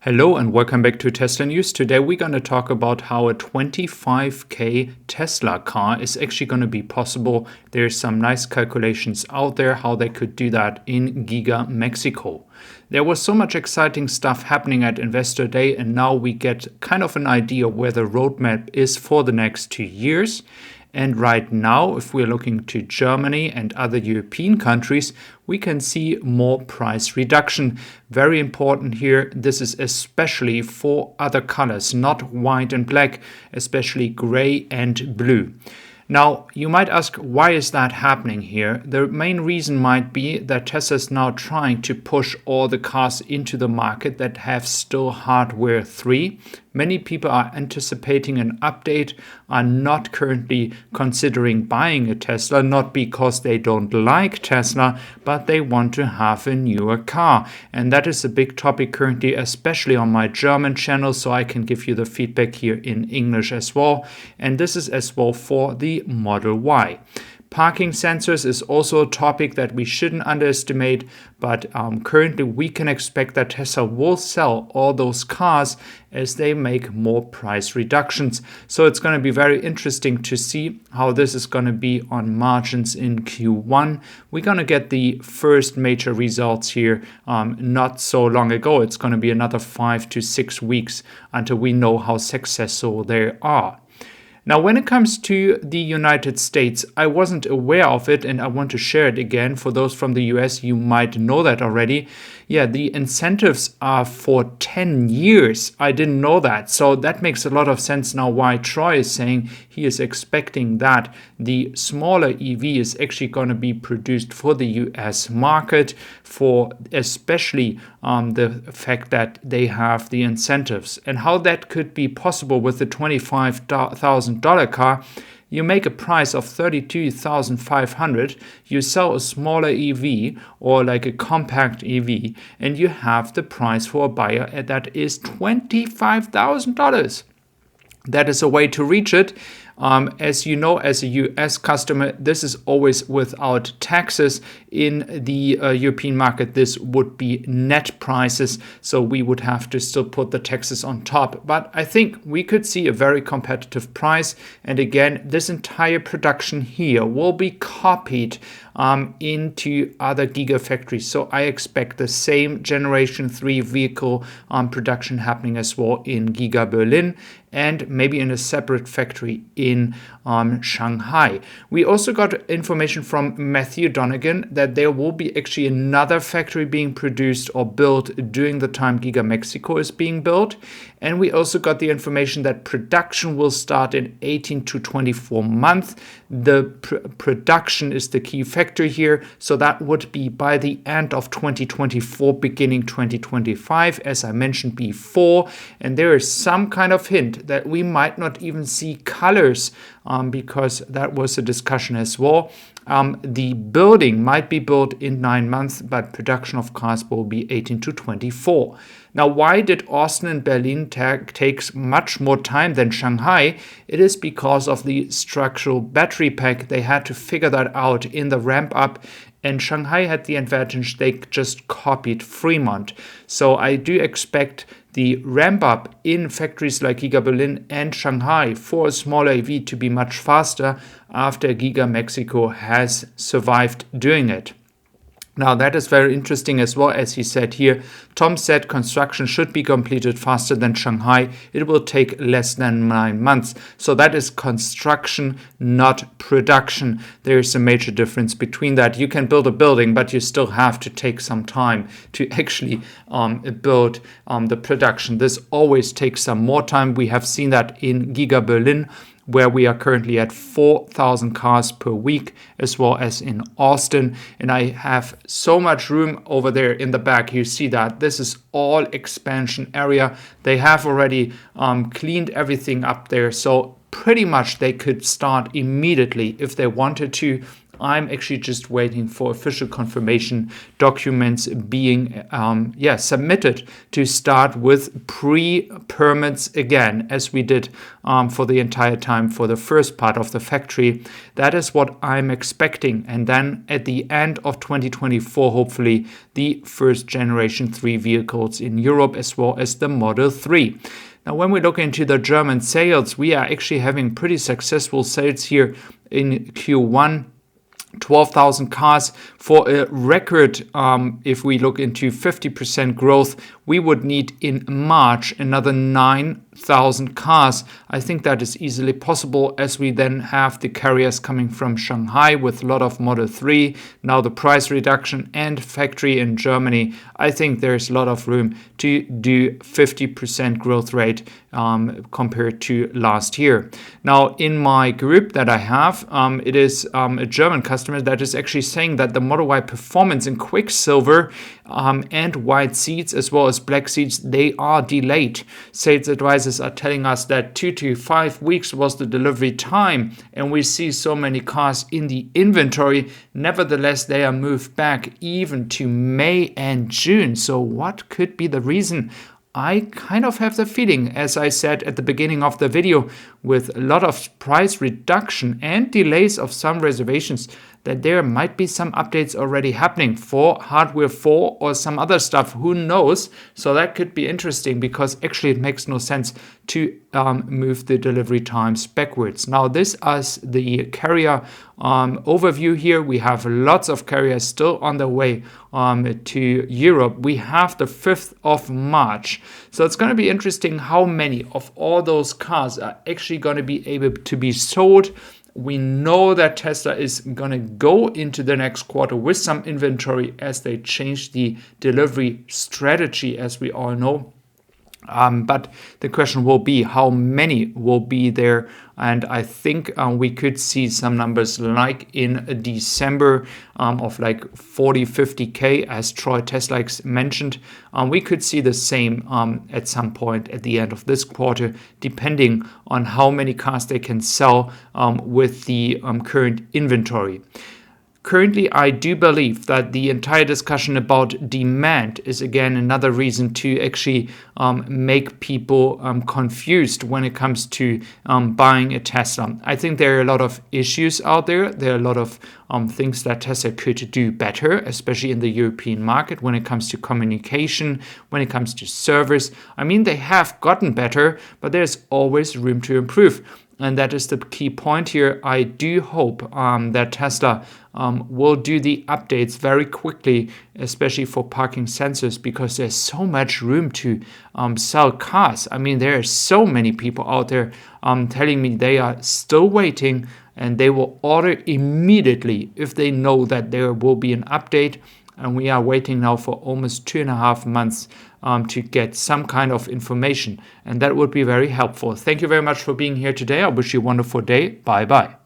Hello and welcome back to Tesla News. Today we're going to talk about how a 25K Tesla car is actually going to be possible. There's some nice calculations out there how they could do that in Giga, Mexico. There was so much exciting stuff happening at Investor Day, and now we get kind of an idea where the roadmap is for the next 2 years. And right now, if we're looking to Germany and other European countries, we can see more price reduction. Very important here. This is especially for other colors, not white and black, especially gray and blue. Now, you might ask, why is that happening here? The main reason might be that Tesla is now trying to push all the cars into the market that have still hardware 3. Many people are anticipating an update, are not currently considering buying a Tesla, not because they don't like Tesla, but they want to have a newer car. And that is a big topic currently, especially on my German channel, so I can give you the feedback here in English as well. And this is as well for the Model Y. Parking sensors is also a topic that we shouldn't underestimate, but currently we can expect that Tesla will sell all those cars as they make more price reductions. So it's going to be very interesting to see how this is going to be on margins in Q1. We're going to get the first major results here not so long ago. It's going to be another 5 to 6 weeks until we know how successful they are. Now, when it comes to the United States, I wasn't aware of it and I want to share it again. For those from the US, you might know that already. Yeah, the incentives are for 10 years. I didn't know that. So that makes a lot of sense now why Troy is saying he is expecting that the smaller EV is actually going to be produced for the US market, for especially the fact that they have the incentives. And how that could be possible with the $25,000 car. You make a price of $32,500, you sell a smaller EV or like a compact EV, and you have the price for a buyer that is $25,000. That is a way to reach it. As you know, as a US customer, this is always without taxes. In the European market, this would be net prices, so we would have to still put the taxes on top. But I think we could see a very competitive price. And again, this entire production here will be copied into other gigafactories. So I expect the same Generation 3 vehicle production happening as well in Giga Berlin and maybe in a separate factory in Shanghai. We also got information from Matthew Donegan that there will be actually another factory being produced or built during the time Giga Mexico is being built. And we also got the information that production will start in 18 to 24 months. The production is the key factor here. So that would be by the end of 2024, beginning 2025, as I mentioned before. And there is some kind of hint that we might not even see colors because that was a discussion as well. The building might be built in 9 months, but production of cars will be 18 to 24. Now, why did Austin and Berlin take much more time than Shanghai? It is because of the structural battery pack. They had to figure that out in the ramp up. And Shanghai had the advantage they just copied Fremont. So I do expect the ramp up in factories like Giga Berlin and Shanghai for a smaller EV to be much faster after Giga Mexico has survived doing it. Now that is very interesting as well, as he said here. Tom said construction should be completed faster than Shanghai. It will take less than 9 months. So that is construction, not production. There is a major difference between that. You can build a building, but you still have to take some time to actually build the production. This always takes some more time. We have seen that in Giga Berlin, where we are currently at 4,000 cars per week, as well as in Austin. And I have so much room over there in the back. You see that this is all expansion area. They have already cleaned everything up there. So pretty much they could start immediately if they wanted to I'm actually just waiting for official confirmation documents being submitted to start with pre-permits again, as we did for the entire time for the first part of the factory. That is what I'm expecting. And then at the end of 2024, hopefully, the first generation 3 vehicles in Europe, as well as the Model 3. Now, when we look into the German sales, we are actually having pretty successful sales here in Q1. 12,000 cars for a record. If we look into 50% growth, we would need in March another 9,000 cars. I think that is easily possible, as we then have the carriers coming from Shanghai with a lot of Model 3, now the price reduction and factory in Germany. I think there's a lot of room to do 50% growth rate compared to last year. Now, in my group that I have, it is a German customer that is actually saying that the Model Y performance in Quicksilver and white seats, as well as black seats, they are delayed. Sales advisors are telling us that 2 to 5 weeks was the delivery time, and we see so many cars in the inventory. Nevertheless, they are moved back even to May and June. So what could be the reason? I kind of have the feeling, as I said at the beginning of the video, with a lot of price reduction and delays of some reservations, that there might be some updates already happening for hardware 4 or some other stuff. Who knows? So that could be interesting, because actually it makes no sense to move the delivery times backwards. Now, this is the carrier overview here. We have lots of carriers still on their way to Europe. We have the 5th of March. So it's going to be interesting how many of all those cars are actually going to be able to be sold. We know that Tesla is going to go into the next quarter with some inventory as they change the delivery strategy, as we all know. But the question will be how many will be there. And I think we could see some numbers like in December of like 40, 50K, as Troy Tesla mentioned. We could see the same at some point at the end of this quarter, depending on how many cars they can sell with the current inventory. Currently, I do believe that the entire discussion about demand is again another reason to actually make people confused when it comes to buying a Tesla. I think there are a lot of issues out there. There are a lot of things that Tesla could do better, especially in the European market when it comes to communication, when it comes to service. I mean, they have gotten better, but there's always room to improve. And that is the key point here. I do hope that Tesla will do the updates very quickly, especially for parking sensors, because there's so much room to sell cars. I mean, there are so many people out there telling me they are still waiting, and they will order immediately if they know that there will be an update. And we are waiting now for almost 2.5 months to get some kind of information. And that would be very helpful. Thank you very much for being here today. I wish you a wonderful day. Bye-bye.